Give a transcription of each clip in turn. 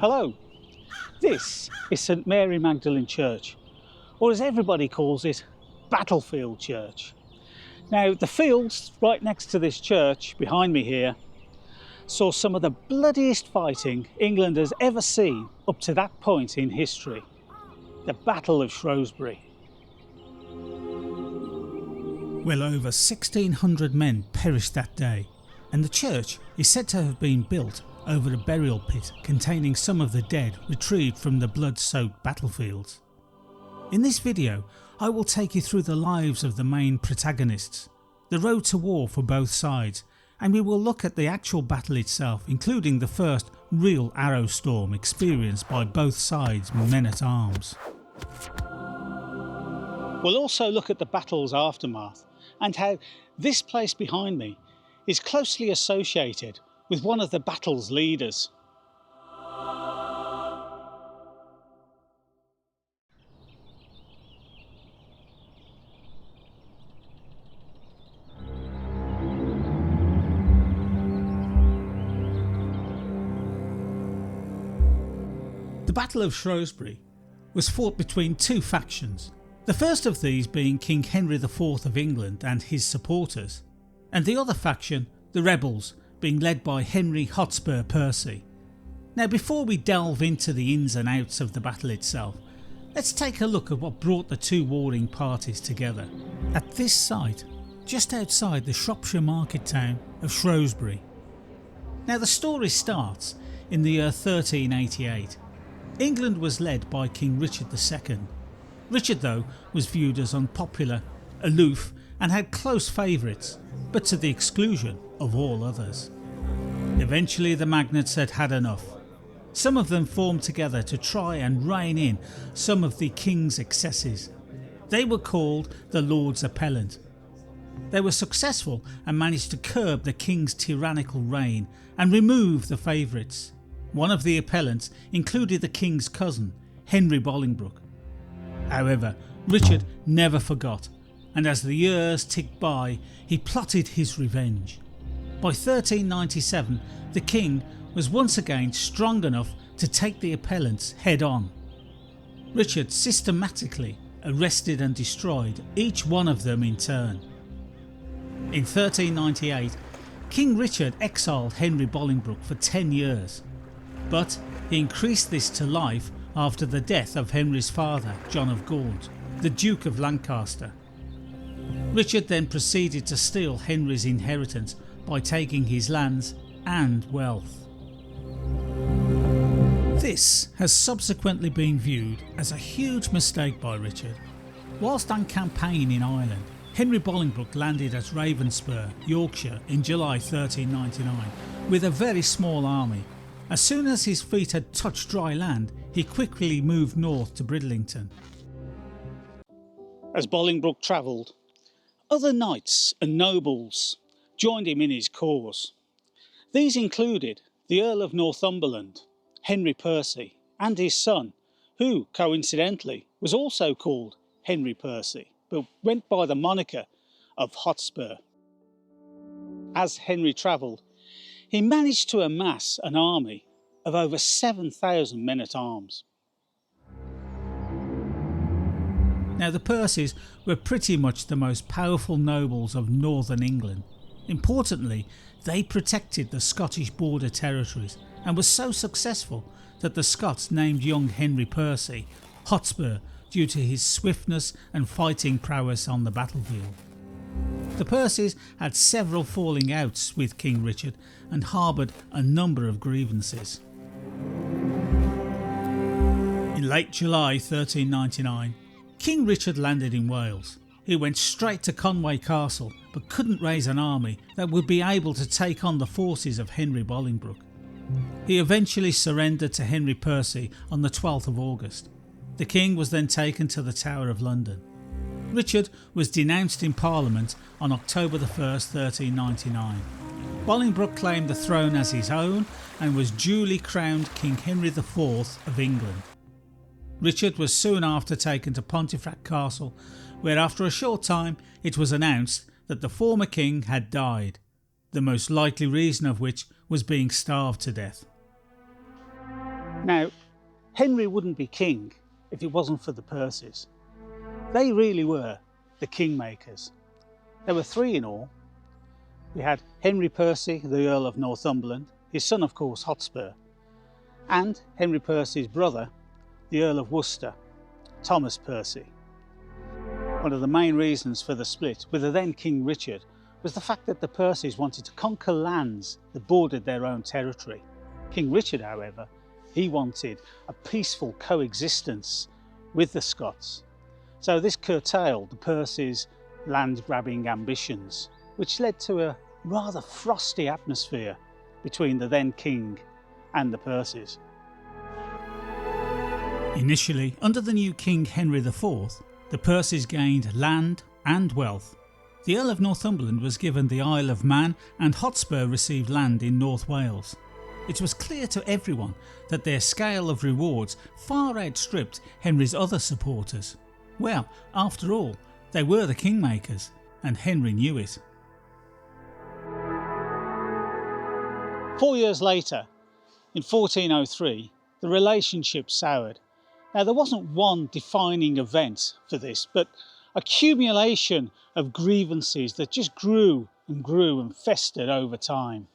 Hello, this is St Mary Magdalene Church, or as everybody calls it, Battlefield Church. Now, the fields right next to this church, behind me here, saw some of the bloodiest fighting England has ever seen up to that point in history, the Battle of Shrewsbury. Well, over 1,600 men perished that day, and the church is said to have been built over a burial pit containing some of the dead retrieved from the blood-soaked battlefields. In this video, I will take you through the lives of the main protagonists, the road to war for both sides, and we will look at the actual battle itself, including the first real arrow storm experienced by both sides' men-at-arms. We'll also look at the battle's aftermath and how this place behind me is closely associated with one of the battle's leaders. The Battle of Shrewsbury was fought between two factions, the first of these being King Henry IV of England and his supporters, and the other faction, the rebels, being led by Henry Hotspur Percy. Now, before we delve into the ins and outs of the battle itself, let's take a look at what brought the two warring parties together at this site just outside the Shropshire market town of Shrewsbury. Now, the story starts in the year 1388. England was led by King Richard II. Richard, though, was viewed as unpopular, aloof, and had close favourites, but to the exclusion of all others. Eventually the magnates had had enough. Some of them formed together to try and rein in some of the king's excesses. They were called the Lords Appellant. They were successful and managed to curb the king's tyrannical reign and remove the favourites. One of the appellants included the king's cousin, Henry Bolingbroke. However, Richard never forgot, and as the years ticked by, he plotted his revenge. By 1397, the king was once again strong enough to take the appellants head on. Richard systematically arrested and destroyed each one of them in turn. In 1398, King Richard exiled Henry Bolingbroke for 10 years, but he increased this to life after the death of Henry's father, John of Gaunt, the Duke of Lancaster. Richard then proceeded to steal Henry's inheritance by taking his lands and wealth. This has subsequently been viewed as a huge mistake by Richard. Whilst on campaign in Ireland, Henry Bolingbroke landed at Ravenspur, Yorkshire in July 1399 with a very small army. As soon as his feet had touched dry land, he quickly moved north to Bridlington. As Bolingbroke travelled, other knights and nobles joined him in his cause. These included the Earl of Northumberland, Henry Percy, and his son, who coincidentally was also called Henry Percy, but went by the moniker of Hotspur. As Henry travelled, he managed to amass an army of over 7,000 men-at-arms. Now, the Percys were pretty much the most powerful nobles of northern England. Importantly, they protected the Scottish border territories and were so successful that the Scots named young Henry Percy Hotspur due to his swiftness and fighting prowess on the battlefield. The Percys had several falling outs with King Richard and harboured a number of grievances. In late July 1399, King Richard landed in Wales. He went straight to Conway Castle but couldn't raise an army that would be able to take on the forces of Henry Bolingbroke. He eventually surrendered to Henry Percy on the 12th of August. The king was then taken to the Tower of London. Richard was denounced in Parliament on October 1st, 1399. Bolingbroke claimed the throne as his own and was duly crowned King Henry IV of England. Richard was soon after taken to Pontefract Castle, where after a short time it was announced that the former king had died, the most likely reason of which was being starved to death. Now, Henry wouldn't be king if it wasn't for the Percys. They really were the kingmakers. There were three in all. We had Henry Percy, the Earl of Northumberland, his son of course Hotspur, and Henry Percy's brother, the Earl of Worcester, Thomas Percy. One of the main reasons for the split with the then King Richard was the fact that the Percys wanted to conquer lands that bordered their own territory. King Richard, however, he wanted a peaceful coexistence with the Scots. So this curtailed the Percys' land-grabbing ambitions, which led to a rather frosty atmosphere between the then king and the Percys. Initially, under the new King Henry IV, the Percys gained land and wealth. The Earl of Northumberland was given the Isle of Man and Hotspur received land in North Wales. It was clear to everyone that their scale of rewards far outstripped Henry's other supporters. Well, after all, they were the kingmakers, and Henry knew it. 4 years later, in 1403, the relationship soured. Now, there wasn't one defining event for this, but accumulation of grievances that just grew and festered over time.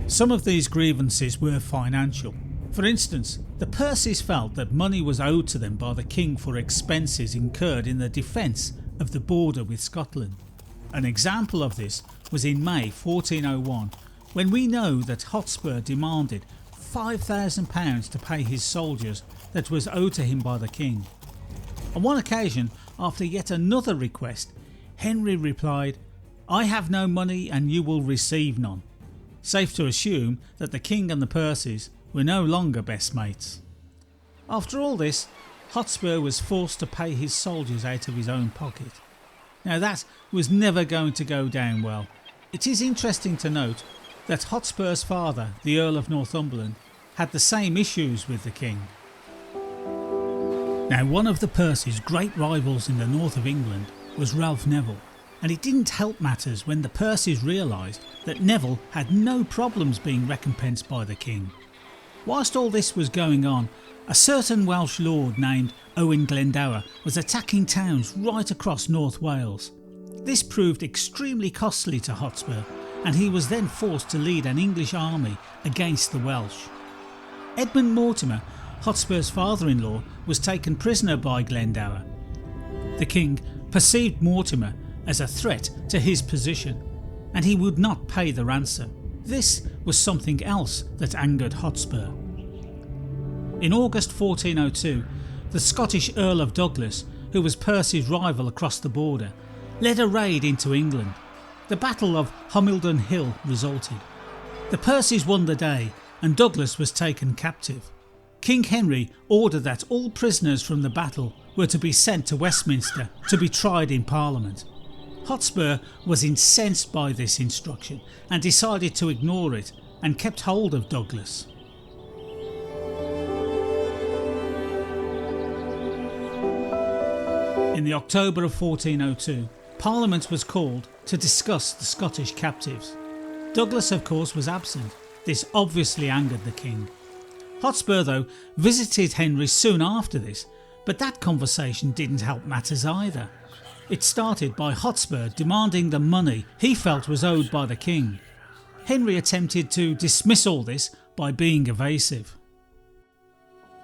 Some of these grievances were financial. For instance, the Percys felt that money was owed to them by the king for expenses incurred in the defence of the border with Scotland. An example of this was in May 1401, when we know that Hotspur demanded £5,000 to pay his soldiers that was owed to him by the king. On one occasion, after yet another request, Henry replied, "I have no money and you will receive none." Safe to assume that the king and the Percys were no longer best mates. After all this, Hotspur was forced to pay his soldiers out of his own pocket. Now that was never going to go down well. It is interesting to note that Hotspur's father, the Earl of Northumberland, had the same issues with the king. Now, one of the Percys' great rivals in the north of England was Ralph Neville, and it didn't help matters when the Percys realised that Neville had no problems being recompensed by the king. Whilst all this was going on, a certain Welsh lord named Owen Glendower was attacking towns right across North Wales. This proved extremely costly to Hotspur, and he was then forced to lead an English army against the Welsh. Edmund Mortimer, Hotspur's father-in-law, was taken prisoner by Glendower. The king perceived Mortimer as a threat to his position, and he would not pay the ransom. This was something else that angered Hotspur. In August 1402, the Scottish Earl of Douglas, who was Percy's rival across the border, led a raid into England. The Battle of Homildon Hill resulted. The Percys won the day and Douglas was taken captive. King Henry ordered that all prisoners from the battle were to be sent to Westminster to be tried in Parliament. Hotspur was incensed by this instruction and decided to ignore it and kept hold of Douglas. In the October of 1402, Parliament was called to discuss the Scottish captives. Douglas, of course, was absent. This obviously angered the king. Hotspur, though, visited Henry soon after this, but that conversation didn't help matters either. It started by Hotspur demanding the money he felt was owed by the king. Henry attempted to dismiss all this by being evasive.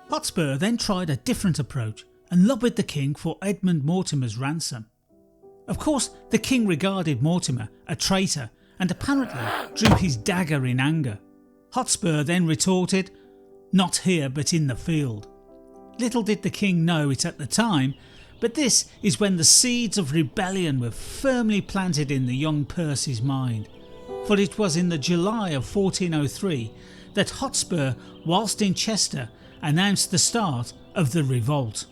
Hotspur then tried a different approach and lobbied the king for Edmund Mortimer's ransom. Of course, the king regarded Mortimer a traitor and apparently drew his dagger in anger. Hotspur then retorted, "Not here but in the field." Little did the king know it at the time, but this is when the seeds of rebellion were firmly planted in the young Percy's mind. For it was in the July of 1403 that Hotspur, whilst in Chester, announced the start of the revolt.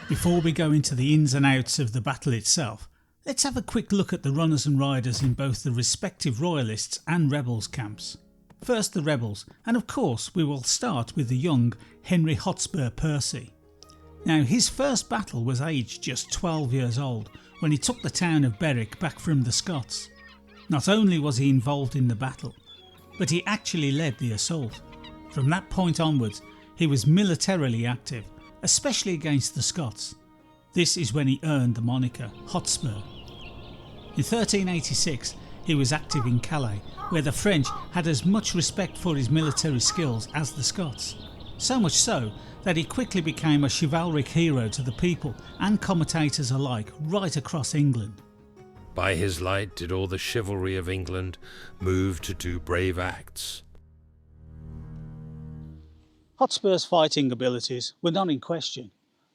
Before we go into the ins and outs of the battle itself, let's have a quick look at the runners and riders in both the respective Royalists and Rebels camps. First the rebels, and of course we will start with the young Henry Hotspur Percy. Now his first battle was aged just 12 years old when he took the town of Berwick back from the Scots. Not only was he involved in the battle, but he actually led the assault. From that point onwards he was militarily active, especially against the Scots. This is when he earned the moniker Hotspur. In 1386 he was active in Calais, where the French had as much respect for his military skills as the Scots. So much so that he quickly became a chivalric hero to the people and commentators alike right across England. By his light did all the chivalry of England move to do brave acts. Hotspur's fighting abilities were not in question,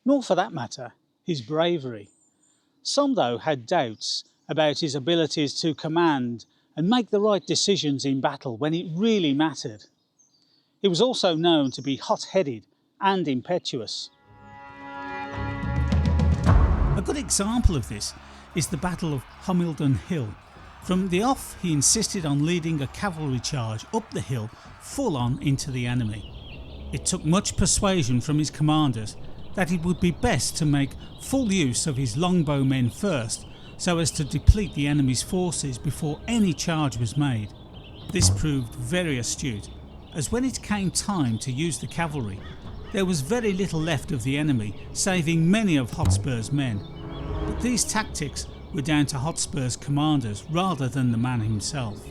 nor for that matter his bravery. Some though had doubts about his abilities to command and make the right decisions in battle when it really mattered. He was also known to be hot-headed and impetuous. A good example of this is the Battle of Homildon Hill. From the off he insisted on leading a cavalry charge up the hill full on into the enemy. It took much persuasion from his commanders that it would be best to make full use of his longbowmen first, so as to deplete the enemy's forces before any charge was made. This proved very astute, as when it came time to use the cavalry, there was very little left of the enemy, saving many of Hotspur's men. But these tactics were down to Hotspur's commanders rather than the man himself.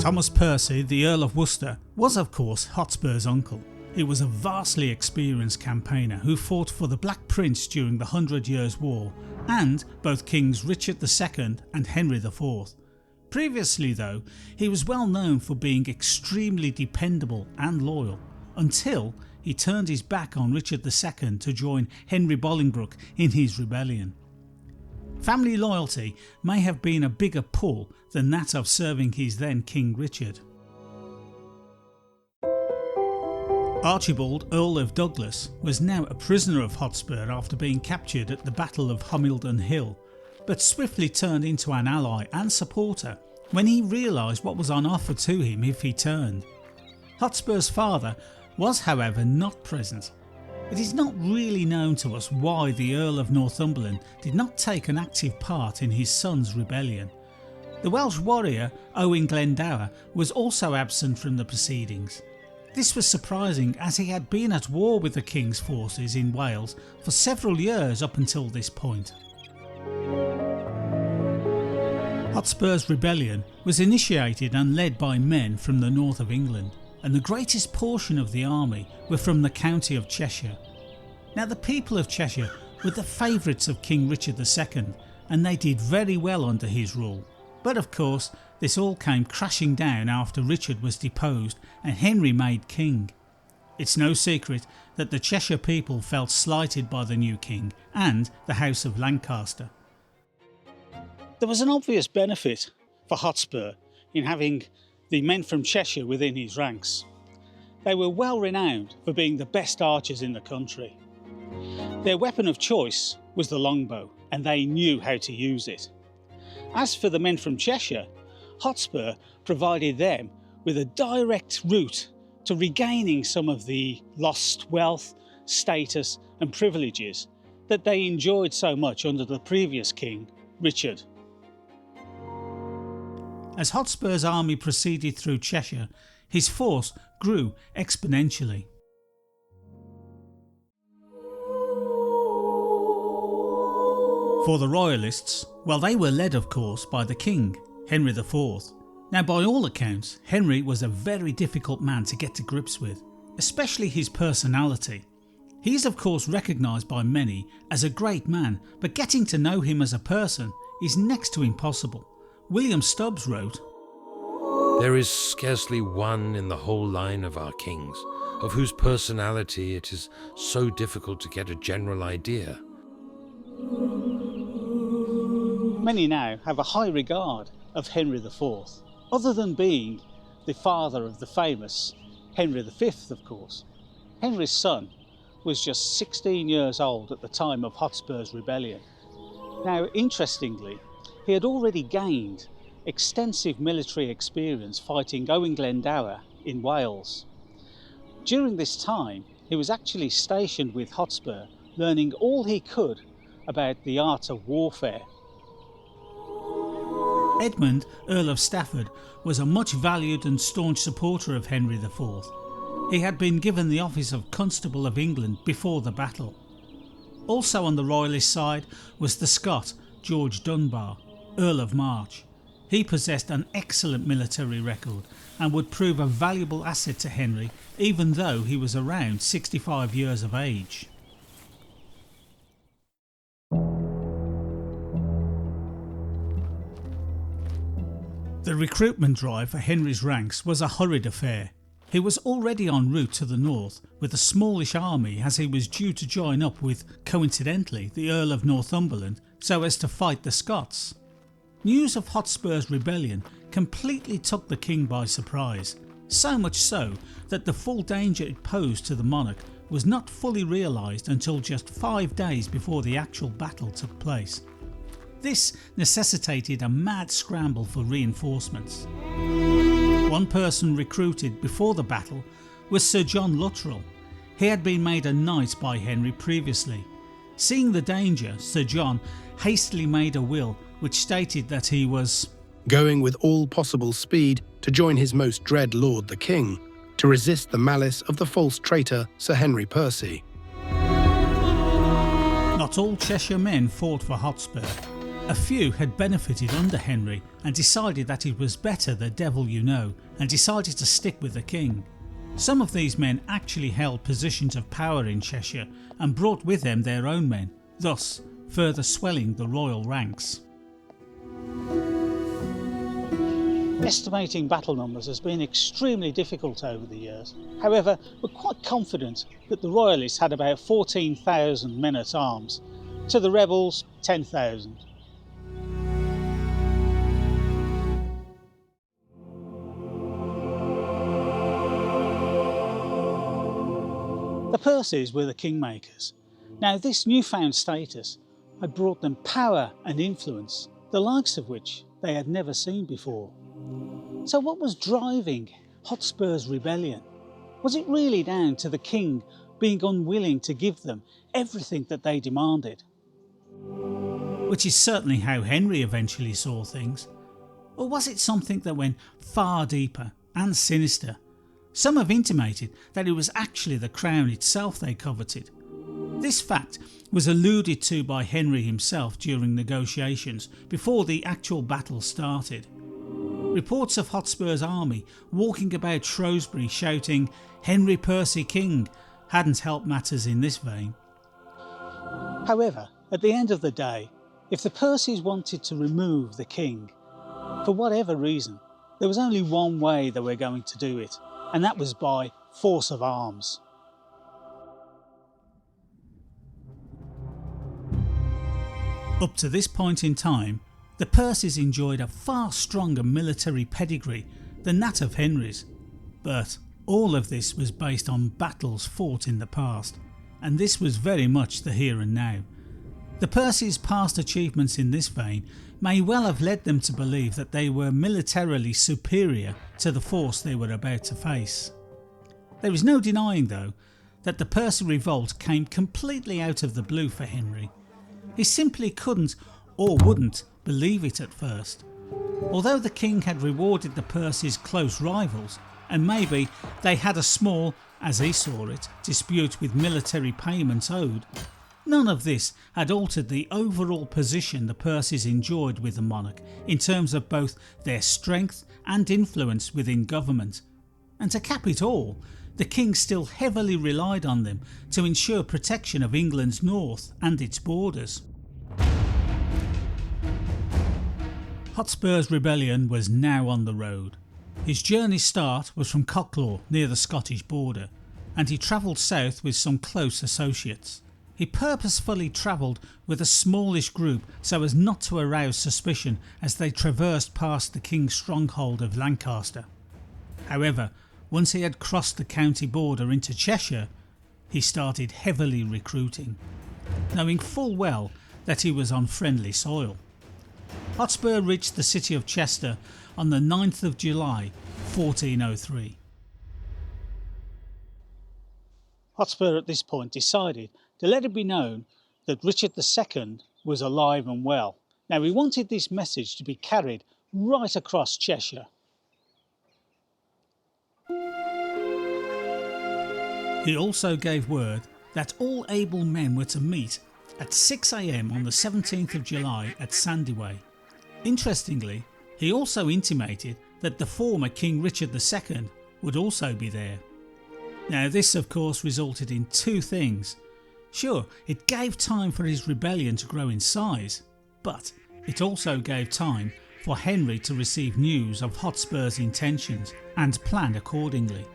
Thomas Percy, the Earl of Worcester, was of course Hotspur's uncle. He was a vastly experienced campaigner who fought for the Black Prince during the 100 Years' War and both Kings Richard II and Henry IV. Previously though, he was well known for being extremely dependable and loyal, until he turned his back on Richard II to join Henry Bolingbroke in his rebellion. Family loyalty may have been a bigger pull than that of serving his then King Richard. Archibald, Earl of Douglas, was now a prisoner of Hotspur after being captured at the Battle of Homildon Hill, but swiftly turned into an ally and supporter when he realised what was on offer to him if he turned. Hotspur's father was however not present. It is not really known to us why the Earl of Northumberland did not take an active part in his son's rebellion. The Welsh warrior Owen Glendower was also absent from the proceedings. This was surprising, as he had been at war with the King's forces in Wales for several years up until this point. Hotspur's rebellion was initiated and led by men from the north of England, and the greatest portion of the army were from the county of Cheshire. Now the people of Cheshire were the favourites of King Richard II, and they did very well under his rule. But of course this all came crashing down after Richard was deposed and Henry made king. It's no secret that the Cheshire people felt slighted by the new king and the House of Lancaster. There was an obvious benefit for Hotspur in having the men from Cheshire within his ranks. They were well renowned for being the best archers in the country. Their weapon of choice was the longbow, and they knew how to use it. As for the men from Cheshire, Hotspur provided them with a direct route to regaining some of the lost wealth, status and privileges that they enjoyed so much under the previous king, Richard. As Hotspur's army proceeded through Cheshire, his force grew exponentially. For the Royalists, well, they were led of course by the King, Henry IV. Now by all accounts, Henry was a very difficult man to get to grips with, especially his personality. He is of course recognised by many as a great man, but getting to know him as a person is next to impossible. William Stubbs wrote, "There is scarcely one in the whole line of our kings, of whose personality it is so difficult to get a general idea." Many now have a high regard of Henry IV, other than being the father of the famous Henry V, of course. Henry's son was just 16 years old at the time of Hotspur's rebellion. Now, interestingly, he had already gained extensive military experience fighting Owen Glendower in Wales. During this time, he was actually stationed with Hotspur, learning all he could about the art of warfare. Edmund, Earl of Stafford, was a much valued and staunch supporter of Henry IV. He had been given the office of Constable of England before the battle. Also on the Royalist side was the Scot George Dunbar, Earl of March. He possessed an excellent military record and would prove a valuable asset to Henry, even though he was around 65 years of age. The recruitment drive for Henry's ranks was a hurried affair. He was already en route to the north with a smallish army, as he was due to join up with, coincidentally, the Earl of Northumberland so as to fight the Scots. News of Hotspur's rebellion completely took the king by surprise, so much so that the full danger it posed to the monarch was not fully realised until just 5 days before the actual battle took place. This necessitated a mad scramble for reinforcements. One person recruited before the battle was Sir John Luttrell. He had been made a knight by Henry previously. Seeing the danger, Sir John hastily made a will which stated that he was going with all possible speed to join his most dread lord the king, to resist the malice of the false traitor Sir Henry Percy. Not all Cheshire men fought for Hotspur. A few had benefited under Henry and decided that it was better the devil you know, and decided to stick with the king. Some of these men actually held positions of power in Cheshire and brought with them their own men, thus further swelling the royal ranks. Estimating battle numbers has been extremely difficult over the years. However, we're quite confident that the Royalists had about 14,000 men at arms, to the rebels 10,000. The Percys were the kingmakers. Now, this newfound status had brought them power and influence, the likes of which they had never seen before. So what was driving Hotspur's rebellion? Was it really down to the king being unwilling to give them everything that they demanded? Which is certainly how Henry eventually saw things. Or was it something that went far deeper and sinister? Some have intimated that it was actually the crown itself they coveted. This fact was alluded to by Henry himself during negotiations before the actual battle started. Reports of Hotspur's army walking about Shrewsbury shouting "Henry Percy King" hadn't helped matters in this vein. However, at the end of the day, if the Percys wanted to remove the king, for whatever reason, there was only one way they were going to do it, and that was by force of arms. Up to this point in time, the Percys enjoyed a far stronger military pedigree than that of Henry's, but all of this was based on battles fought in the past, and this was very much the here and now. The Percys' past achievements in this vein may well have led them to believe that they were militarily superior to the force they were about to face. There is no denying, though, that the Percy revolt came completely out of the blue for Henry. He simply couldn't or wouldn't believe it at first. Although the king had rewarded the Percys' close rivals, and maybe they had a small, as he saw it, dispute with military payments owed, none of this had altered the overall position the Percys enjoyed with the monarch in terms of both their strength and influence within government. And to cap it all, the king still heavily relied on them to ensure protection of England's north and its borders. Hotspur's rebellion was now on the road. His journey's start was from Cocklaw near the Scottish border, and he travelled south with some close associates. He purposefully travelled with a smallish group so as not to arouse suspicion as they traversed past the king's stronghold of Lancaster. However, once he had crossed the county border into Cheshire, he started heavily recruiting, knowing full well that he was on friendly soil. Hotspur reached the city of Chester on the 9th of July 1403. Hotspur at this point decided to let it be known that Richard II was alive and well. Now he wanted this message to be carried right across Cheshire. He also gave word that all able men were to meet at 6 AM on the 17th of July at Sandyway. Interestingly, he also intimated that the former King Richard II would also be there. Now this of course resulted in two things. Sure, it gave time for his rebellion to grow in size, but it also gave time for Henry to receive news of Hotspur's intentions and plan accordingly.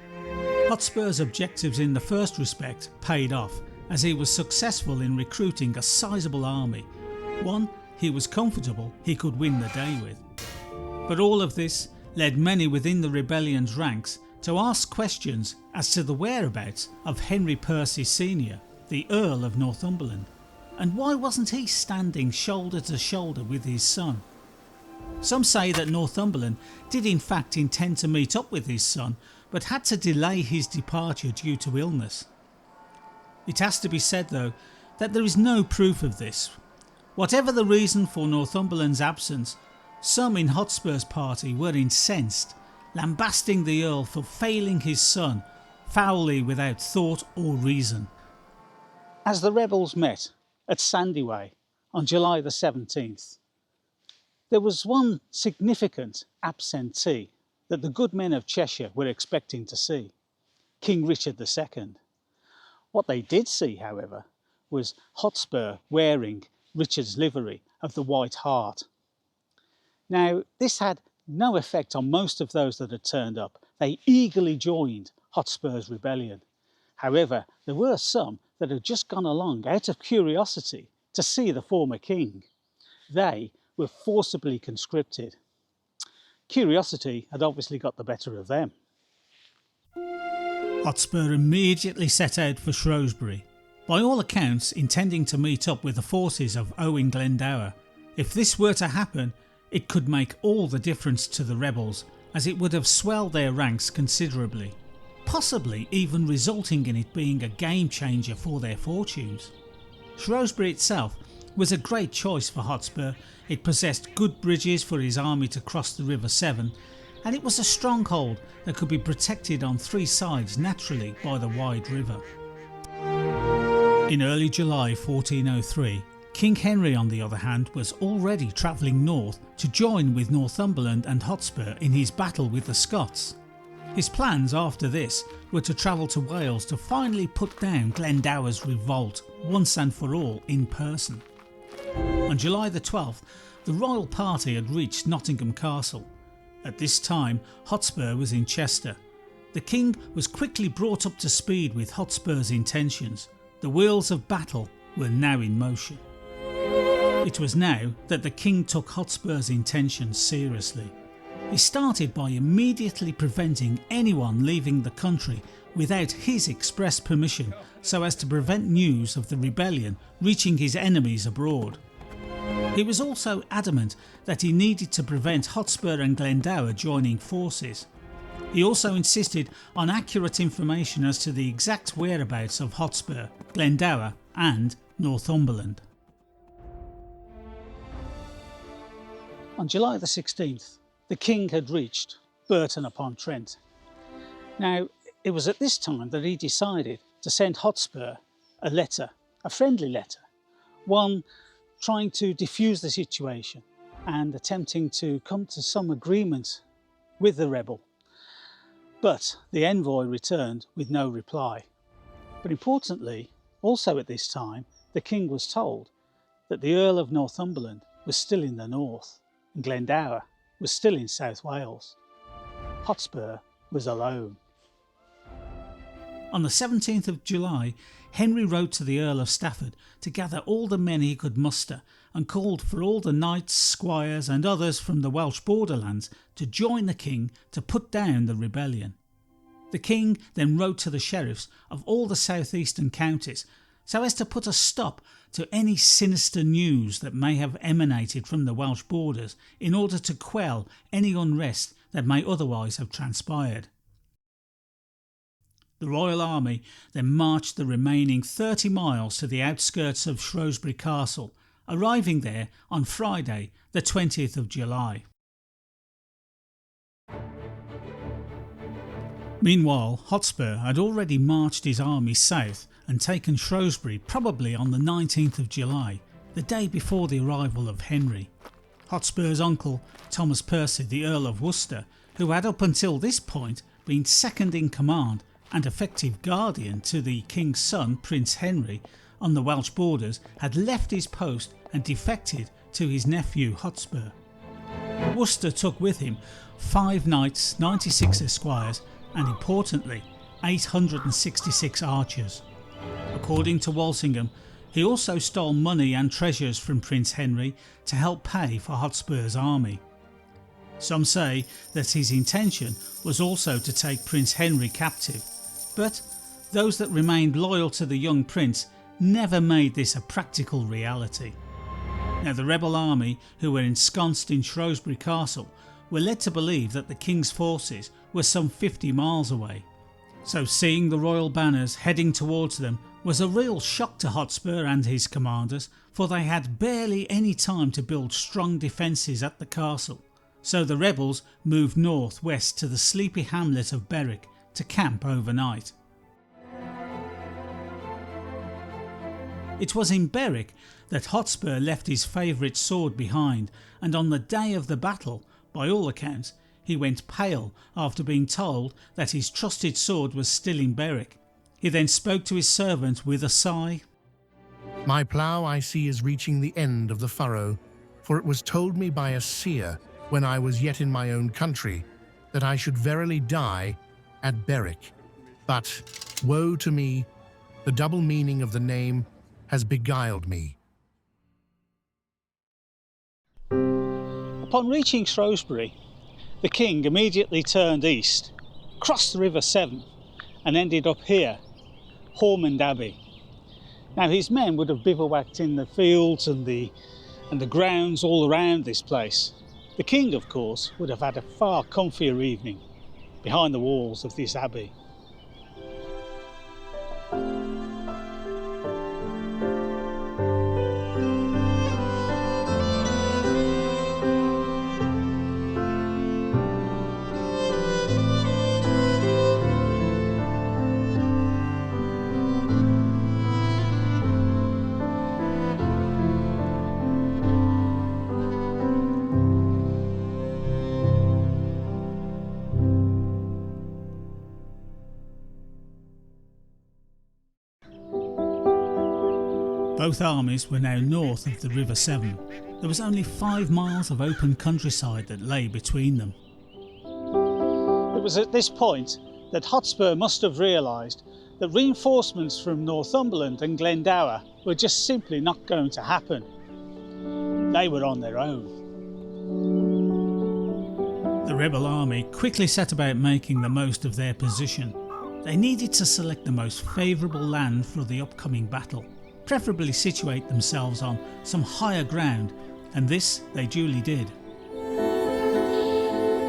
Hotspur's objectives in the first respect paid off, as he was successful in recruiting a sizable army, one he was comfortable he could win the day with. But all of this led many within the rebellion's ranks to ask questions as to the whereabouts of Henry Percy Sr., the Earl of Northumberland, and why wasn't he standing shoulder to shoulder with his son? Some say that Northumberland did in fact intend to meet up with his son, but had to delay his departure due to illness. It has to be said though that there is no proof of this. Whatever the reason for Northumberland's absence, some in Hotspur's party were incensed, lambasting the Earl for failing his son foully without thought or reason. As the rebels met at Sandyway on July the 17th, there was one significant absentee that the good men of Cheshire were expecting to see: King Richard II. What they did see, however, was Hotspur wearing Richard's livery of the White Hart. Now, this had no effect on most of those that had turned up. They eagerly joined Hotspur's rebellion. However, there were some that had just gone along out of curiosity to see the former king. They were forcibly conscripted. Curiosity had obviously got the better of them. Hotspur immediately set out for Shrewsbury, by all accounts intending to meet up with the forces of Owen Glendower. If this were to happen, it could make all the difference to the rebels, as it would have swelled their ranks considerably, possibly even resulting in it being a game changer for their fortunes. Shrewsbury itself was a great choice for Hotspur. It possessed good bridges for his army to cross the River Severn, and it was a stronghold that could be protected on three sides naturally by the wide river. In early July 1403, King Henry on the other hand was already travelling north to join with Northumberland and Hotspur in his battle with the Scots. His plans after this were to travel to Wales to finally put down Glendower's revolt once and for all in person. On July the 12th, the royal party had reached Nottingham Castle. At this time, Hotspur was in Chester. The king was quickly brought up to speed with Hotspur's intentions. The wheels of battle were now in motion. It was now that the king took Hotspur's intentions seriously. He started by immediately preventing anyone leaving the country without his express permission, so as to prevent news of the rebellion reaching his enemies abroad. He was also adamant that he needed to prevent Hotspur and Glendower joining forces. He also insisted on accurate information as to the exact whereabouts of Hotspur, Glendower and Northumberland. On July the 16th, the king had reached Burton-upon-Trent. Now, it was at this time that he decided to send Hotspur a letter, a friendly letter, one trying to defuse the situation and attempting to come to some agreement with the rebel. But the envoy returned with no reply. But importantly, also at this time, the king was told that the Earl of Northumberland was still in the north and Glendower was still in South Wales. Hotspur was alone. On the 17th of July, Henry wrote to the Earl of Stafford to gather all the men he could muster and called for all the knights, squires and others from the Welsh borderlands to join the king to put down the rebellion. The king then wrote to the sheriffs of all the southeastern counties so as to put a stop to any sinister news that may have emanated from the Welsh borders in order to quell any unrest that may otherwise have transpired. The Royal Army then marched the remaining 30 miles to the outskirts of Shrewsbury Castle, arriving there on Friday the 20th of July. Meanwhile, Hotspur had already marched his army south and taken Shrewsbury probably on the 19th of July, the day before the arrival of Henry. Hotspur's uncle, Thomas Percy, the Earl of Worcester, who had up until this point been second in command and effective guardian to the King's son, Prince Henry, on the Welsh borders, had left his post and defected to his nephew Hotspur. Worcester took with him 5 knights, 96 esquires, and importantly 866 archers. According to Walsingham, he also stole money and treasures from Prince Henry to help pay for Hotspur's army. Some say that his intention was also to take Prince Henry captive, but those that remained loyal to the young prince never made this a practical reality. Now, the rebel army, who were ensconced in Shrewsbury Castle, were led to believe that the king's forces were some 50 miles away. So seeing the royal banners heading towards them was a real shock to Hotspur and his commanders, for they had barely any time to build strong defences at the castle. So the rebels moved north-west to the sleepy hamlet of Berwick to camp overnight. It was in Berwick that Hotspur left his favourite sword behind, and on the day of the battle, by all accounts, he went pale after being told that his trusted sword was still in Berwick. He then spoke to his servant with a sigh. My plough I see is reaching the end of the furrow, for it was told me by a seer, when I was yet in my own country, that I should verily die at Berwick. But, woe to me, the double meaning of the name has beguiled me. Upon reaching Shrewsbury, the king immediately turned east, crossed the River Severn, and ended up here, Ormond Abbey. Now, his men would have bivouacked in the fields and the grounds all around this place. The king, of course, would have had a far comfier evening behind the walls of this abbey. Both armies were now north of the River Severn. There was only 5 miles of open countryside that lay between them. It was at this point that Hotspur must have realised that reinforcements from Northumberland and Glendower were just simply not going to happen. They were on their own. The rebel army quickly set about making the most of their position. They needed to select the most favourable land for the upcoming battle, preferably situate themselves on some higher ground, and this they duly did.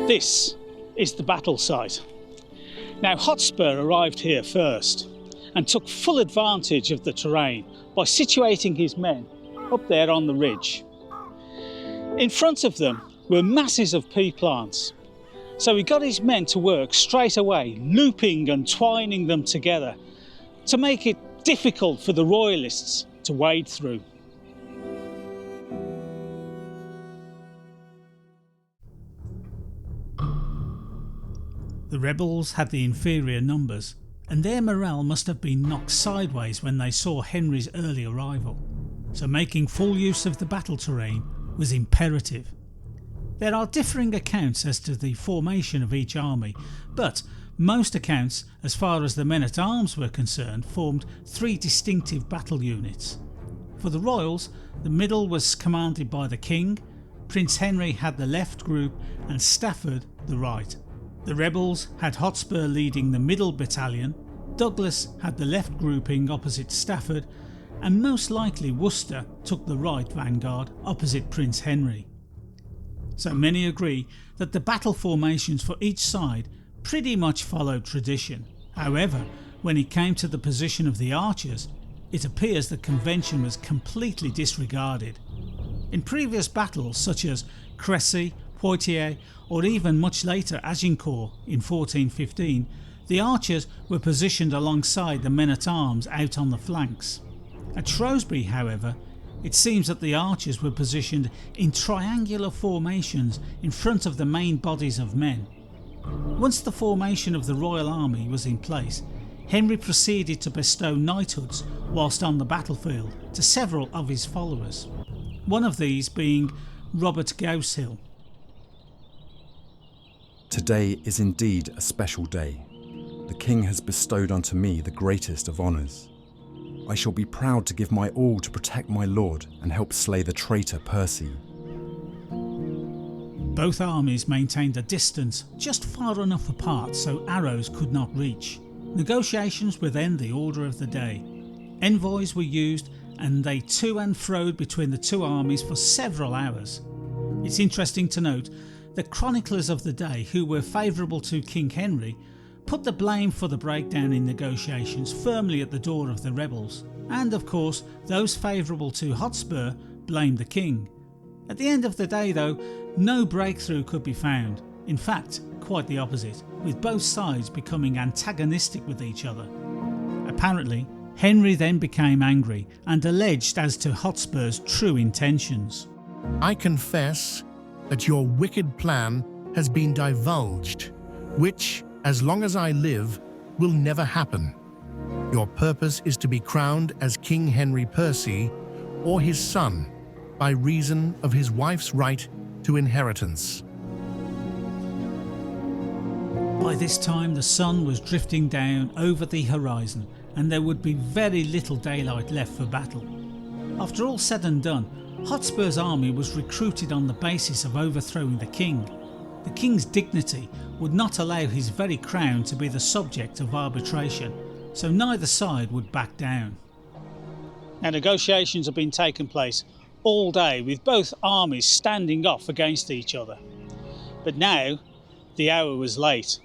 This is the battle site. Now, Hotspur arrived here first and took full advantage of the terrain by situating his men up there on the ridge. In front of them were masses of pea plants, so he got his men to work straight away, looping and twining them together to make it difficult for the royalists to wade through. The rebels had the inferior numbers, and their morale must have been knocked sideways when they saw Henry's early arrival, so making full use of the battle terrain was imperative. There are differing accounts as to the formation of each army, but most accounts, as far as the men-at-arms were concerned, formed 3 distinctive battle units. For the Royals, the middle was commanded by the King, Prince Henry had the left group and Stafford the right. The rebels had Hotspur leading the middle battalion, Douglas had the left grouping opposite Stafford, and most likely Worcester took the right vanguard opposite Prince Henry. So many agree that the battle formations for each side pretty much followed tradition. However, when it came to the position of the archers, it appears that convention was completely disregarded. In previous battles such as Crécy, Poitiers, or even much later Agincourt in 1415, the archers were positioned alongside the men-at-arms out on the flanks. At Shrewsbury, however, it seems that the archers were positioned in triangular formations in front of the main bodies of men. Once the formation of the royal army was in place, Henry proceeded to bestow knighthoods whilst on the battlefield to several of his followers, one of these being Robert Gaushill. Today is indeed a special day. The King has bestowed unto me the greatest of honours. I shall be proud to give my all to protect my lord and help slay the traitor Percy. Both armies maintained a distance just far enough apart so arrows could not reach. Negotiations were then the order of the day. Envoys were used and they to and froed between the two armies for several hours. It's interesting to note that chroniclers of the day who were favourable to King Henry put the blame for the breakdown in negotiations firmly at the door of the rebels, and of course those favourable to Hotspur blamed the king. At the end of the day though, no breakthrough could be found. In fact, quite the opposite, with both sides becoming antagonistic with each other. Apparently, Henry then became angry and alleged as to Hotspur's true intentions. I confess that your wicked plan has been divulged, which, as long as I live, will never happen. Your purpose is to be crowned as King Henry Percy, or his son, by reason of his wife's right to inheritance. By this time the sun was drifting down over the horizon and there would be very little daylight left for battle. After all said and done, Hotspur's army was recruited on the basis of overthrowing the king. The king's dignity would not allow his very crown to be the subject of arbitration, so neither side would back down. Now negotiations have been taking place all day with both armies standing off against each other. But now the hour was late.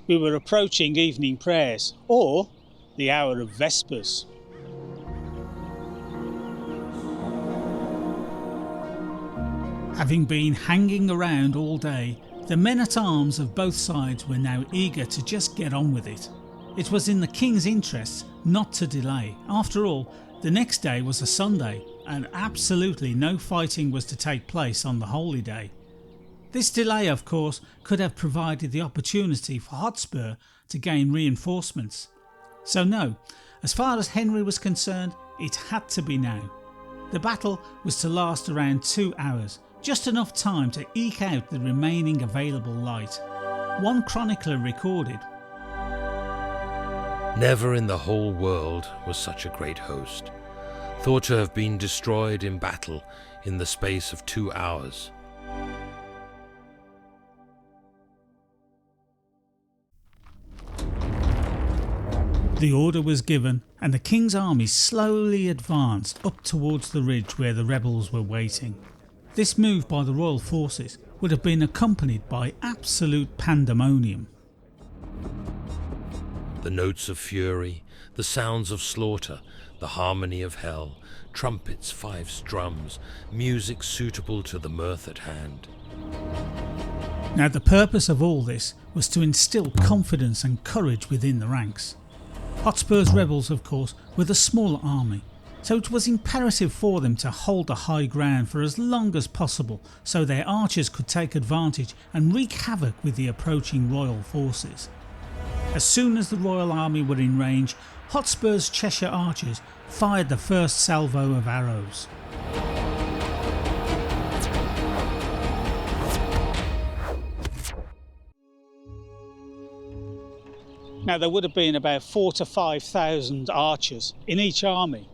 We were approaching evening prayers, or the hour of vespers. Having been hanging around all day, the men-at-arms of both sides were now eager to just get on with it. It was in the king's interests not to delay. After all, the next day was a Sunday, and absolutely no fighting was to take place on the holy day. This delay, of course, could have provided the opportunity for Hotspur to gain reinforcements. So no, as far as Henry was concerned, it had to be now. The battle was to last around 2 hours, just enough time to eke out the remaining available light. One chronicler recorded, "Never in the whole world was such a great host, thought to have been destroyed in battle in the space of 2 hours. The order was given and the king's army slowly advanced up towards the ridge where the rebels were waiting. This move by the royal forces would have been accompanied by absolute pandemonium. The notes of fury, the sounds of slaughter, the harmony of hell, trumpets, fifes, drums, music suitable to the mirth at hand. Now the purpose of all this was to instil confidence and courage within the ranks. Hotspur's rebels, of course, were the smaller army, so it was imperative for them to hold the high ground for as long as possible so their archers could take advantage and wreak havoc with the approaching royal forces. As soon as the royal army were in range, Hotspur's Cheshire archers fired the first salvo of arrows. Now there would have been about 4,000 to 5,000 archers in each army.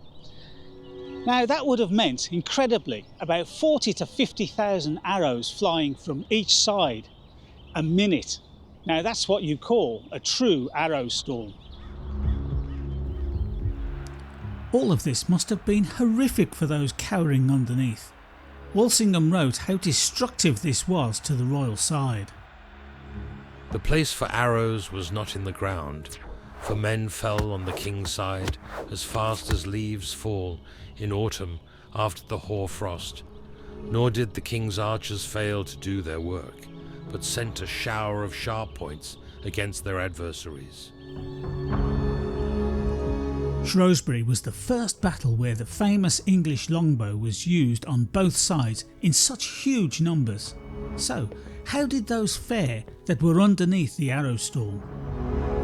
Now that would have meant, incredibly, about 40,000 to 50,000 arrows flying from each side a minute. Now that's what you call a true arrow storm. All of this must have been horrific for those cowering underneath. Walsingham wrote how destructive this was to the royal side. The place for arrows was not in the ground, for men fell on the king's side as fast as leaves fall in autumn after the hoar-frost. Nor did the king's archers fail to do their work, but sent a shower of sharp points against their adversaries. Shrewsbury was the first battle where the famous English longbow was used on both sides in such huge numbers. So, how did those fare that were underneath the arrow storm?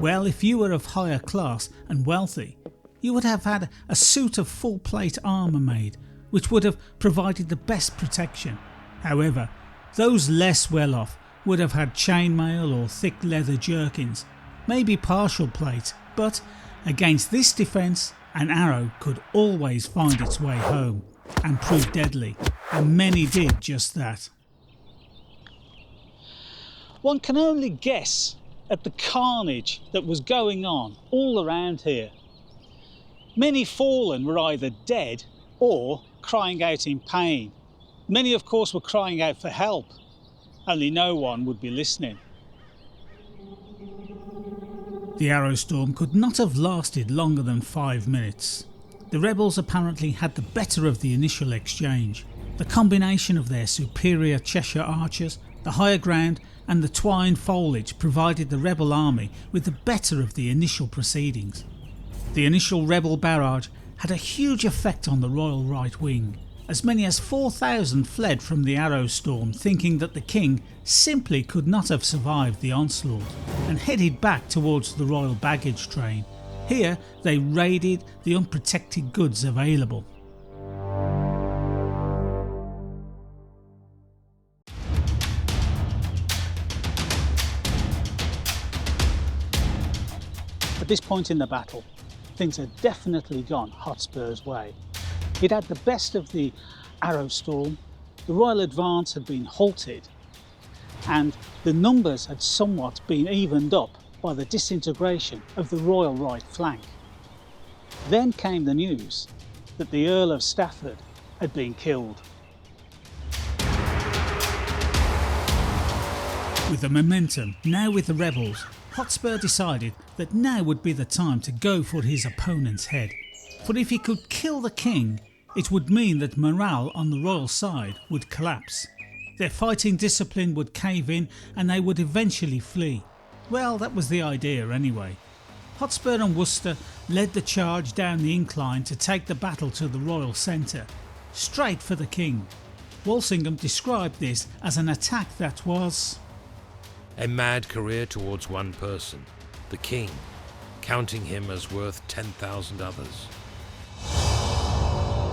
Well, if you were of higher class and wealthy, you would have had a suit of full plate armour made, which would have provided the best protection. However, those less well off would have had chainmail or thick leather jerkins, maybe partial plate, but against this defence, an arrow could always find its way home and prove deadly, and many did just that. One can only guess at the carnage that was going on all around here. Many fallen were either dead or crying out in pain. Many, of course, were crying out for help, only no one would be listening. The arrow storm could not have lasted longer than 5 minutes. The rebels apparently had the better of the initial exchange. The combination of their superior Cheshire archers, the higher ground and the twined foliage provided the rebel army with the better of the initial proceedings. The initial rebel barrage had a huge effect on the royal right wing. As many as 4,000 fled from the arrow storm, thinking that the king simply could not have survived the onslaught, and headed back towards the royal baggage train. Here they raided the unprotected goods available. At this point in the battle, things had definitely gone Hotspur's way. He'd had the best of the arrow storm, the royal advance had been halted, and the numbers had somewhat been evened up by the disintegration of the royal right flank. Then came the news that the Earl of Stafford had been killed. With the momentum now with the rebels, Hotspur decided that now would be the time to go for his opponent's head. For if he could kill the king, it would mean that morale on the royal side would collapse. Their fighting discipline would cave in and they would eventually flee. Well, that was the idea anyway. Hotspur and Worcester led the charge down the incline to take the battle to the royal centre, straight for the king. Walsingham described this as an attack that was a mad career towards one person, the king, counting him as worth 10,000 others.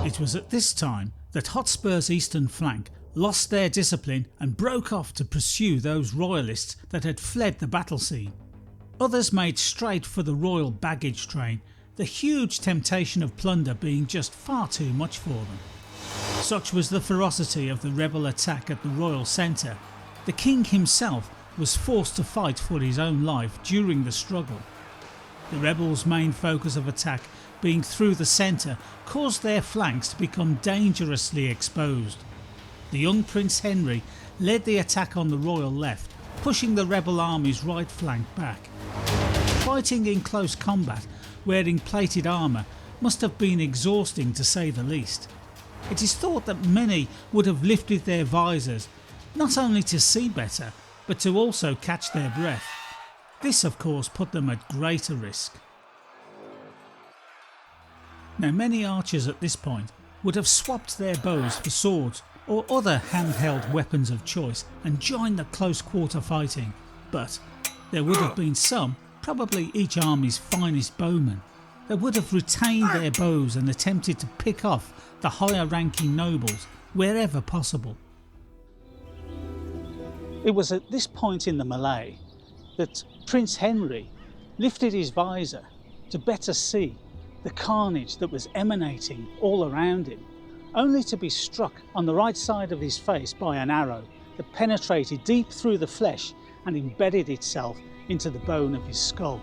It was at this time that Hotspur's eastern flank lost their discipline and broke off to pursue those royalists that had fled the battle scene. Others made straight for the royal baggage train, the huge temptation of plunder being just far too much for them. Such was the ferocity of the rebel attack at the royal centre. The king himself was forced to fight for his own life during the struggle. The rebels' main focus of attack being through the centre caused their flanks to become dangerously exposed. The young Prince Henry led the attack on the royal left, pushing the rebel army's right flank back. Fighting in close combat, wearing plated armour, must have been exhausting to say the least. It is thought that many would have lifted their visors, not only to see better, but to also catch their breath. This of course put them at greater risk. Now many archers at this point would have swapped their bows for swords or other handheld weapons of choice and joined the close quarter fighting, but there would have been some, probably each army's finest bowmen, that would have retained their bows and attempted to pick off the higher ranking nobles wherever possible. It was at this point in the melee that Prince Henry lifted his visor to better see the carnage that was emanating all around him, only to be struck on the right side of his face by an arrow that penetrated deep through the flesh and embedded itself into the bone of his skull.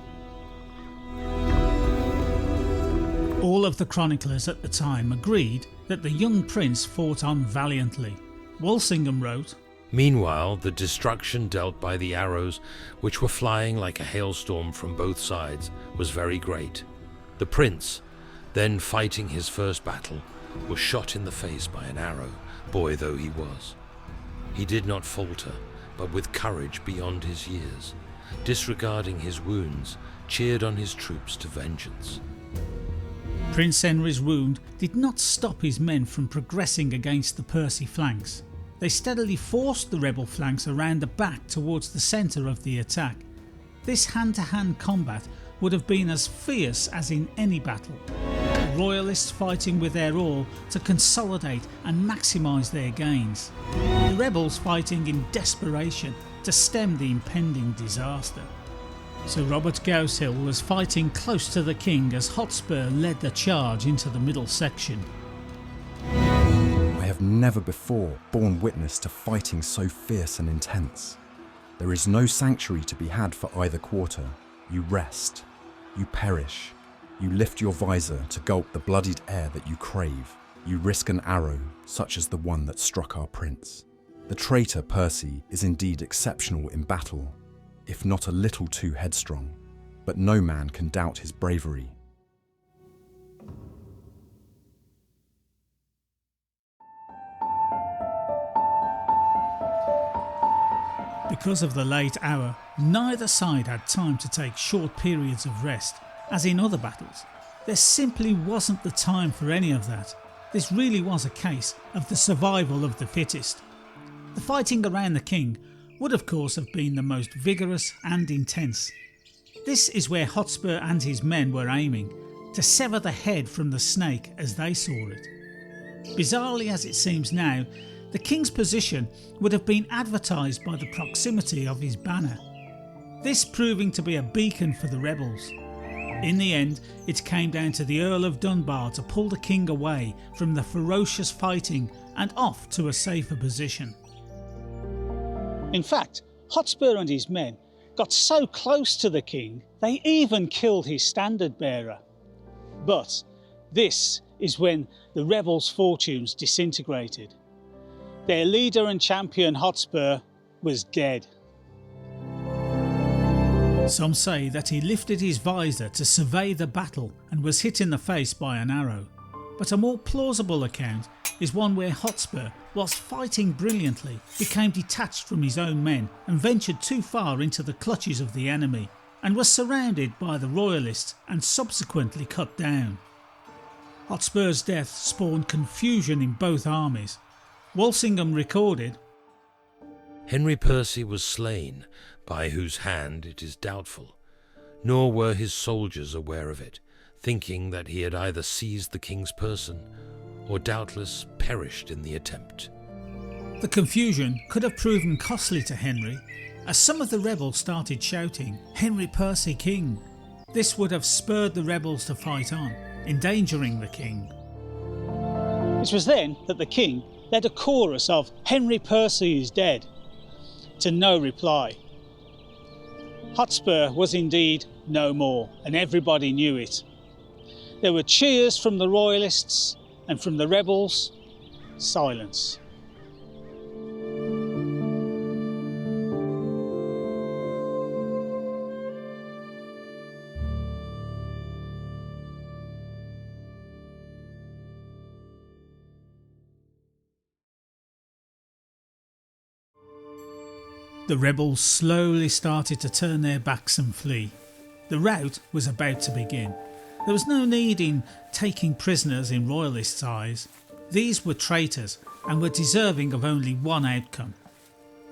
All of the chroniclers at the time agreed that the young prince fought on valiantly. Walsingham wrote, Meanwhile, the destruction dealt by the arrows, which were flying like a hailstorm from both sides, was very great. The prince, then fighting his first battle, was shot in the face by an arrow, boy though he was. He did not falter, but with courage beyond his years, disregarding his wounds, cheered on his troops to vengeance. Prince Henry's wound did not stop his men from progressing against the Percy flanks. They steadily forced the rebel flanks around the back towards the centre of the attack. This hand-to-hand combat would have been as fierce as in any battle. The Royalists fighting with their all to consolidate and maximise their gains. The rebels fighting in desperation to stem the impending disaster. Sir Robert Gaushill was fighting close to the king as Hotspur led the charge into the middle section. I have never before borne witness to fighting so fierce and intense. There is no sanctuary to be had for either quarter. You rest, you perish, you lift your visor to gulp the bloodied air that you crave. You risk an arrow such as the one that struck our prince. The traitor Percy is indeed exceptional in battle, if not a little too headstrong, but no man can doubt his bravery. Because of the late hour, neither side had time to take short periods of rest, as in other battles. There simply wasn't the time for any of that. This really was a case of the survival of the fittest. The fighting around the king would of course have been the most vigorous and intense. This is where Hotspur and his men were aiming, to sever the head from the snake as they saw it. Bizarrely as it seems now, the king's position would have been advertised by the proximity of his banner, this proving to be a beacon for the rebels. In the end, it came down to the Earl of Dunbar to pull the king away from the ferocious fighting and off to a safer position. In fact, Hotspur and his men got so close to the king they even killed his standard bearer. But this is when the rebels' fortunes disintegrated. Their leader and champion Hotspur was dead. Some say that he lifted his visor to survey the battle and was hit in the face by an arrow. But a more plausible account is one where Hotspur, whilst fighting brilliantly, became detached from his own men and ventured too far into the clutches of the enemy and was surrounded by the Royalists and subsequently cut down. Hotspur's death spawned confusion in both armies. Walsingham recorded, Henry Percy was slain, by whose hand it is doubtful, nor were his soldiers aware of it, thinking that he had either seized the king's person or doubtless perished in the attempt. The confusion could have proven costly to Henry, as some of the rebels started shouting, "Henry Percy King." This would have spurred the rebels to fight on, endangering the king. It was then that the king led a chorus of "Henry Percy is dead," to no reply. Hotspur was indeed no more, and everybody knew it. There were cheers from the Royalists, and from the rebels, silence. The rebels slowly started to turn their backs and flee. The rout was about to begin. There was no need in taking prisoners in Royalists' eyes. These were traitors and were deserving of only one outcome.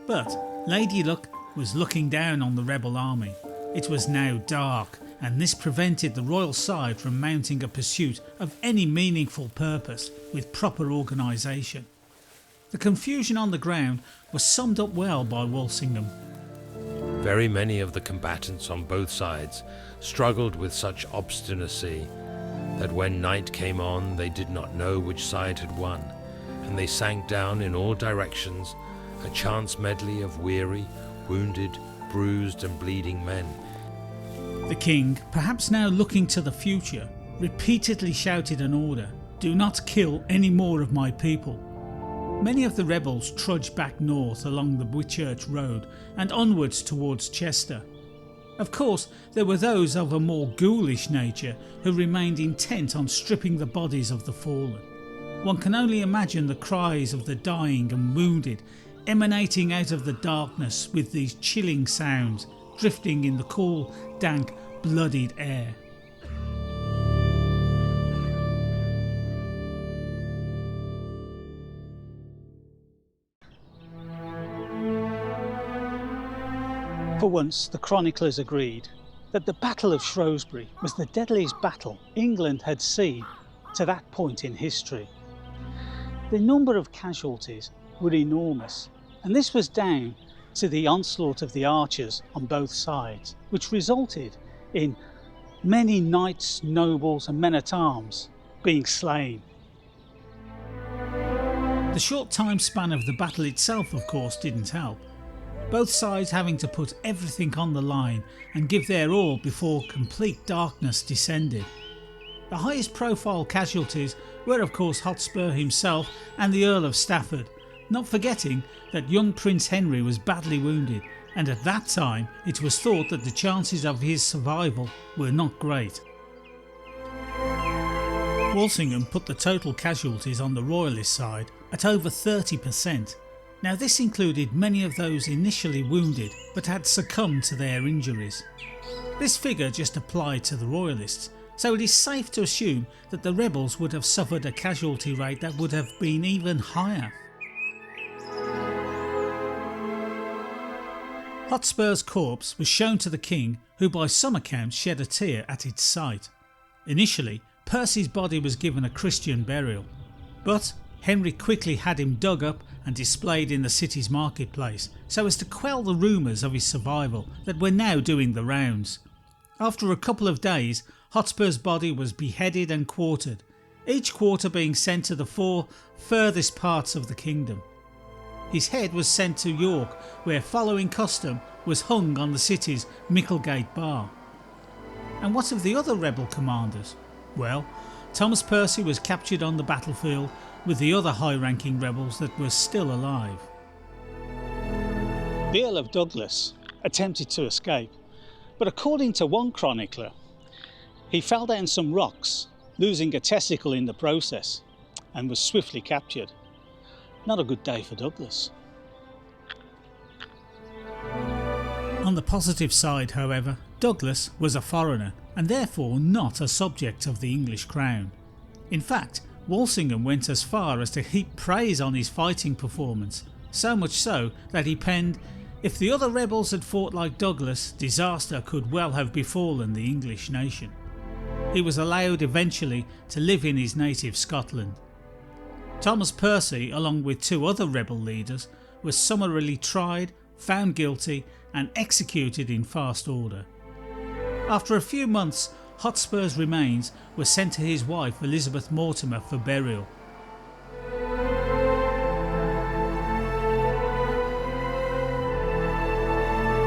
But Lady Luck was looking down on the rebel army. It was now dark, and this prevented the royal side from mounting a pursuit of any meaningful purpose with proper organisation. The confusion on the ground was summed up well by Walsingham. Very many of the combatants on both sides struggled with such obstinacy that when night came on they did not know which side had won, and they sank down in all directions, a chance medley of weary, wounded, bruised and bleeding men. The king, perhaps now looking to the future, repeatedly shouted an order: "Do not kill any more of my people." Many of the rebels trudged back north along the Whitchurch Road and onwards towards Chester. Of course, there were those of a more ghoulish nature who remained intent on stripping the bodies of the fallen. One can only imagine the cries of the dying and wounded emanating out of the darkness, with these chilling sounds drifting in the cool, dank, bloodied air. For once, the chroniclers agreed that the Battle of Shrewsbury was the deadliest battle England had seen to that point in history. The number of casualties were enormous, and this was down to the onslaught of the archers on both sides, which resulted in many knights, nobles and men-at-arms being slain. The short time span of the battle itself, of course, didn't help. Both sides having to put everything on the line and give their all before complete darkness descended. The highest profile casualties were of course Hotspur himself and the Earl of Stafford, not forgetting that young Prince Henry was badly wounded, and at that time it was thought that the chances of his survival were not great. Walsingham put the total casualties on the Royalist side at over 30%. Now this included many of those initially wounded but had succumbed to their injuries. This figure just applied to the Royalists, so it is safe to assume that the rebels would have suffered a casualty rate that would have been even higher. Hotspur's corpse was shown to the king, who by some accounts shed a tear at its sight. Initially, Percy's body was given a Christian burial, but Henry quickly had him dug up and displayed in the city's marketplace so as to quell the rumours of his survival that were now doing the rounds. After a couple of days, Hotspur's body was beheaded and quartered, each quarter being sent to the 4 furthest parts of the kingdom. His head was sent to York, where, following custom, was hung on the city's Micklegate Bar. And what of the other rebel commanders? Well, Thomas Percy was captured on the battlefield with the other high-ranking rebels that were still alive. The Earl of Douglas attempted to escape, but according to one chronicler, he fell down some rocks, losing a testicle in the process, and was swiftly captured. Not a good day for Douglas. On the positive side, however, Douglas was a foreigner and therefore not a subject of the English crown. In fact, Walsingham went as far as to heap praise on his fighting performance, so much so that he penned, "If the other rebels had fought like Douglas, disaster could well have befallen the English nation." He was allowed eventually to live in his native Scotland. Thomas Percy, along with 2 other rebel leaders, was summarily tried, found guilty and executed in fast order. After a few months, Hotspur's remains were sent to his wife Elizabeth Mortimer for burial.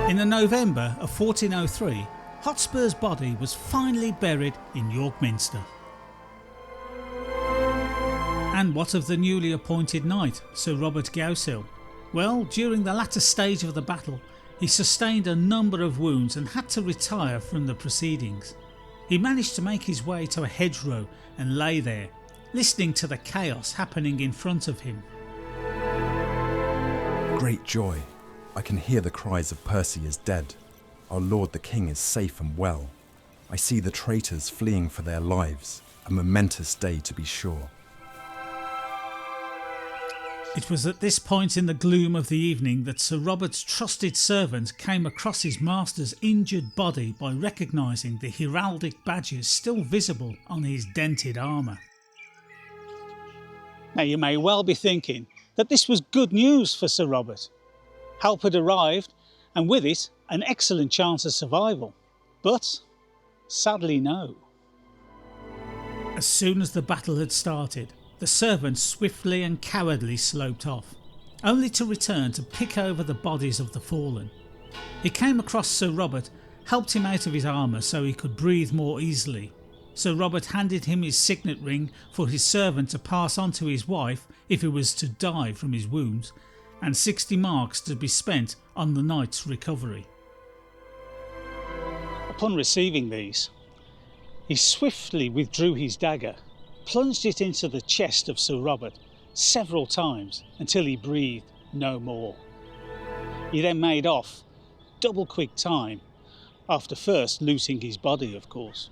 In the November of 1403, Hotspur's body was finally buried in York Minster. And what of the newly appointed knight, Sir Robert Gausil? Well, during the latter stage of the battle, he sustained a number of wounds and had to retire from the proceedings. He managed to make his way to a hedgerow and lay there, listening to the chaos happening in front of him. Great joy! I can hear the cries of Percy is dead. Our Lord the King is safe and well. I see the traitors fleeing for their lives. A momentous day to be sure. It was at this point in the gloom of the evening that Sir Robert's trusted servant came across his master's injured body by recognising the heraldic badges still visible on his dented armour. Now you may well be thinking that this was good news for Sir Robert. Help had arrived, and with it an excellent chance of survival. But sadly no. As soon as the battle had started, the servant swiftly and cowardly sloped off, only to return to pick over the bodies of the fallen. He came across Sir Robert, helped him out of his armour so he could breathe more easily, Sir Robert handed him his signet ring for his servant to pass on to his wife if he was to die from his wounds, and 60 marks to be spent on the knight's recovery. Upon receiving these, he swiftly withdrew his dagger, plunged it into the chest of Sir Robert several times until he breathed no more. He then made off double quick time, after first loosing his body, of course.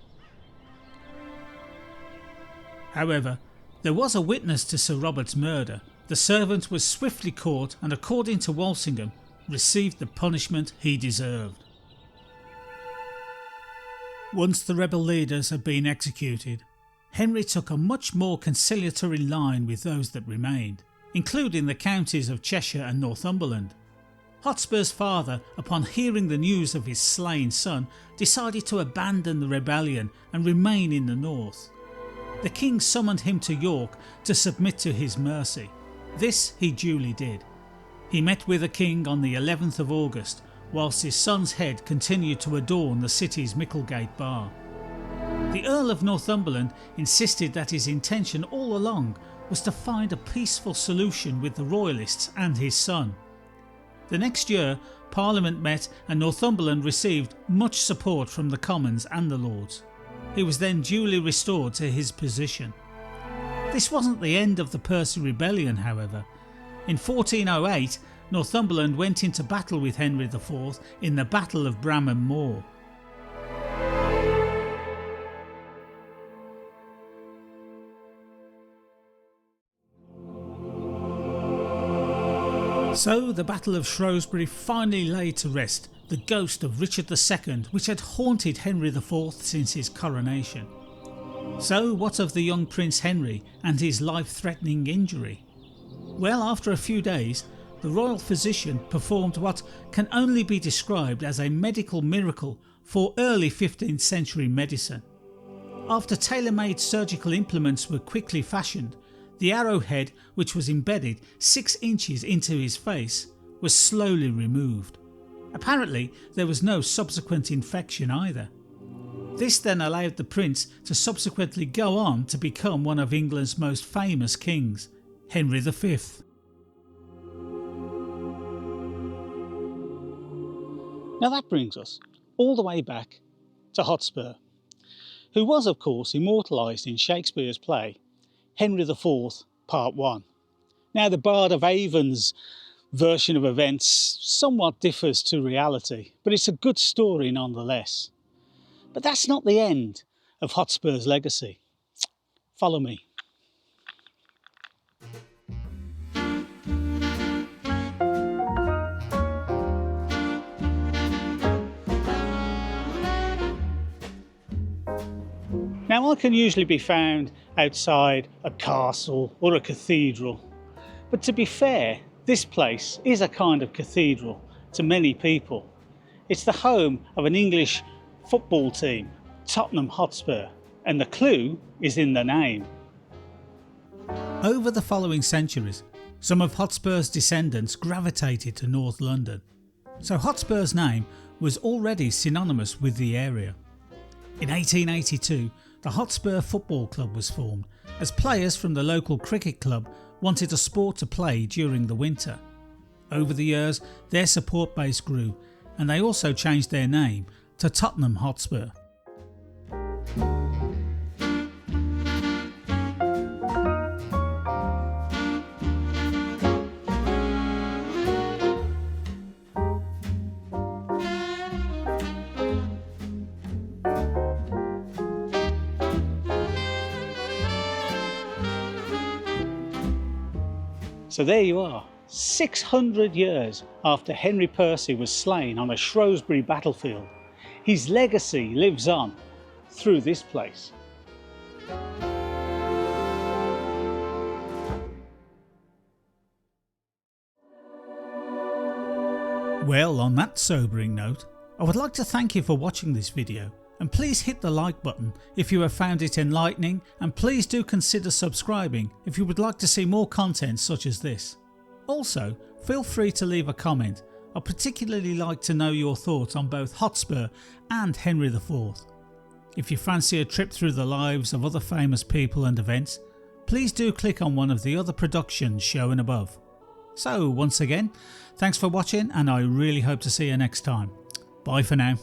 However, there was a witness to Sir Robert's murder. The servant was swiftly caught and, according to Walsingham, received the punishment he deserved. Once the rebel leaders had been executed, Henry took a much more conciliatory line with those that remained, including the counties of Cheshire and Northumberland. Hotspur's father, upon hearing the news of his slain son, decided to abandon the rebellion and remain in the north. The king summoned him to York to submit to his mercy. This he duly did. He met with the king on the 11th of August, whilst his son's head continued to adorn the city's Micklegate bar. The Earl of Northumberland insisted that his intention all along was to find a peaceful solution with the royalists and his son. The next year, Parliament met and Northumberland received much support from the Commons and the Lords. He was then duly restored to his position. This wasn't the end of the Percy rebellion, however. In 1408, Northumberland went into battle with Henry IV in the Battle of Bramham Moor. So the Battle of Shrewsbury finally laid to rest the ghost of Richard II, which had haunted Henry IV since his coronation. So what of the young Prince Henry and his life-threatening injury? Well, after a few days, the royal physician performed what can only be described as a medical miracle for early 15th century medicine. After tailor-made surgical implements were quickly fashioned, the arrowhead, which was embedded 6 inches into his face, was slowly removed. Apparently there was no subsequent infection either. This then allowed the prince to subsequently go on to become one of England's most famous kings, Henry V. Now that brings us all the way back to Hotspur, who was of course immortalised in Shakespeare's play Henry IV Part 1. Now the Bard of Avon's version of events somewhat differs to reality, but it's a good story nonetheless. But that's not the end of Hotspur's legacy. Follow me. Now I can usually be found outside a castle or a cathedral, but to be fair, this place is a kind of cathedral to many people. It's the home of an English football team, Tottenham Hotspur, and the clue is in the name. Over the following centuries, some of Hotspur's descendants gravitated to North London, so Hotspur's name was already synonymous with the area. In 1882, the Hotspur Football Club was formed as players from the local cricket club wanted a sport to play during the winter. Over the years, their support base grew and they also changed their name to Tottenham Hotspur. So there you are, 600 years after Henry Percy was slain on a Shrewsbury battlefield. His legacy lives on through this place. Well, on that sobering note, I would like to thank you for watching this video, and please hit the like button if you have found it enlightening, and please do consider subscribing if you would like to see more content such as this. Also, feel free to leave a comment. I'd particularly like to know your thoughts on both Hotspur and Henry IV. If you fancy a trip through the lives of other famous people and events, please do click on one of the other productions shown above. So once again, thanks for watching and I really hope to see you next time. Bye for now.